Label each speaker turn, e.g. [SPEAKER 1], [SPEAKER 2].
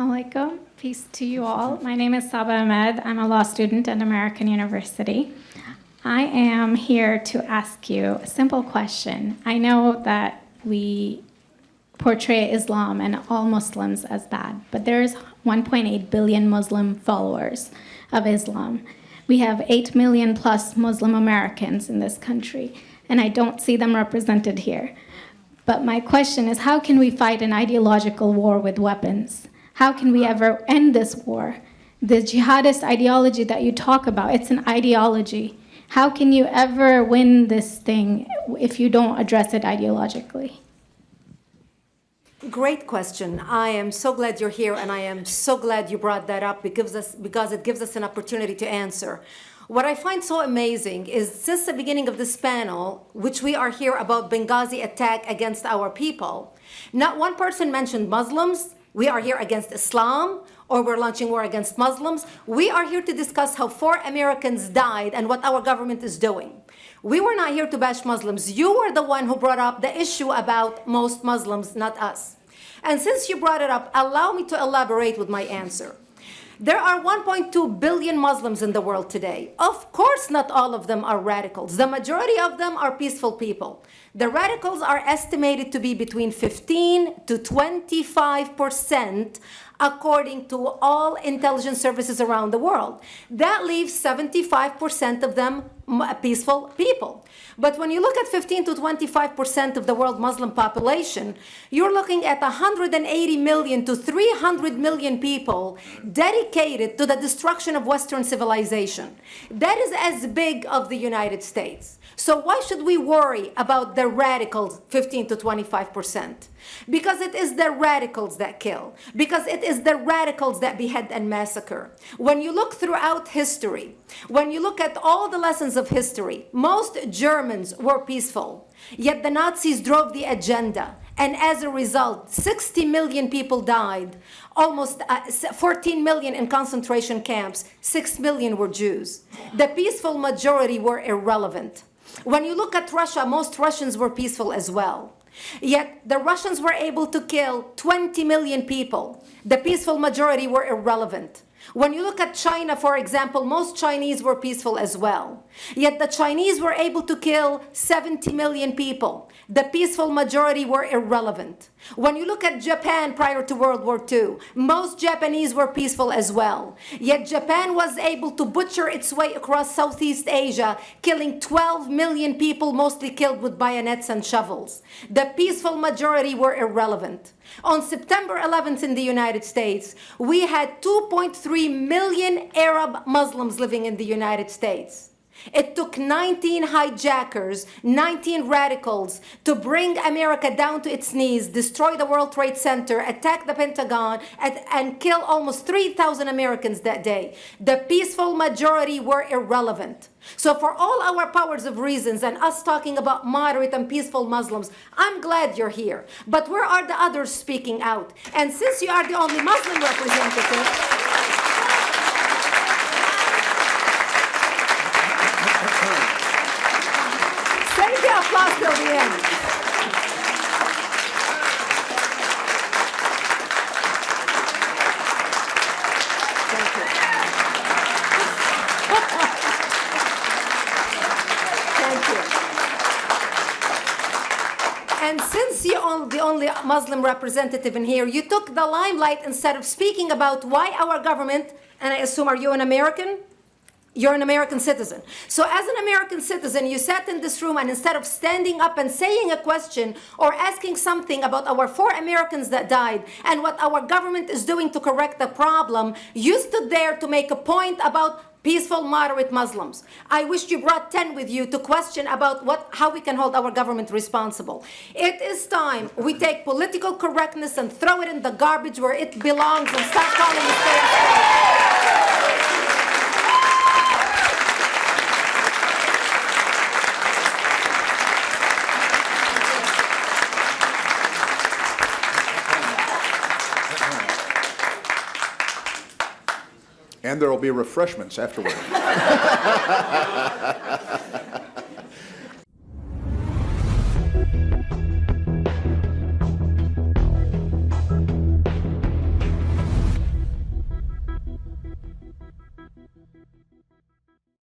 [SPEAKER 1] Alaikum. Peace to you all. My name is Saba Ahmed. I'm a law student at American University. I am here to ask you a simple question. I know that we portray Islam and all Muslims as bad, but there's 1.8 billion Muslim followers of Islam. We have 8 million plus Muslim Americans in this country, and I don't see them represented here. But my question is, how can we fight an ideological war with weapons? How can we ever end this war? The jihadist ideology that you talk about, it's an ideology. How can you ever win this thing if you don't address it ideologically?
[SPEAKER 2] Great question. I am so glad you're here, and I am so glad you brought that up because it gives us an opportunity to answer. What I find so amazing is since the beginning of this panel, which we are here about Benghazi attack against our people, not one person mentioned Muslims. We are here against Islam, or we're launching war against Muslims. We are here to discuss how 4 Americans died and what our government is doing. We were not here to bash Muslims. You were the one who brought up the issue about most Muslims, not us. And since you brought it up, allow me to elaborate with my answer. There are 1.2 billion Muslims in the world today. Of course, not all of them are radicals. The majority of them are peaceful people. The radicals are estimated to be between 15 to 25%, according to all intelligence services around the world. That leaves 75% of them peaceful people. But when you look at 15 to 25% of the world Muslim population, you're looking at 180 million to 300 million people dedicated to the destruction of Western civilization. That is as big of the United States. So why should we worry about the radicals, 15 to 25%? Because it is the radicals that kill. Because it is the radicals that behead and massacre. When you look throughout history, when you look at all the lessons of history, most Germans were peaceful. Yet the Nazis drove the agenda. And as a result, 60 million people died. Almost 14 million in concentration camps. 6 million were Jews. The peaceful majority were irrelevant. When you look at Russia, most Russians were peaceful as well. Yet the Russians were able to kill 20 million people. The peaceful majority were irrelevant. When you look at China, for example, most Chinese were peaceful as well. Yet the Chinese were able to kill 70 million people. The peaceful majority were irrelevant. When you look at Japan prior to World War II, most Japanese were peaceful as well. Yet Japan was able to butcher its way across Southeast Asia, killing 12 million people, mostly killed with bayonets and shovels. The peaceful majority were irrelevant. On September 11th in the United States, we had 2.3 million Arab Muslims living in the United States. It took 19 hijackers, 19 radicals to bring America down to its knees, destroy the World Trade Center, attack the Pentagon, and kill almost 3,000 Americans that day. The peaceful majority were irrelevant. So for all our powers of reasons and us talking about moderate and peaceful Muslims, I'm glad you're here. But where are the others speaking out? And since you are the only Muslim representative, save the applause till the end. Thank you. Thank you. And since you're the only Muslim representative in here, you took the limelight instead of speaking about why our government, and I assume, are you an American? You're an American citizen. So as an American citizen, you sat in this room, and instead of standing up and saying a question or asking something about our 4 Americans that died and what our government is doing to correct the problem, you stood there to make a point about peaceful, moderate Muslims. I wish you brought 10 with you to question about how we can hold our government responsible. It is time we take political correctness and throw it in the garbage where it belongs and stop calling it fair.
[SPEAKER 3] And there will be refreshments afterward.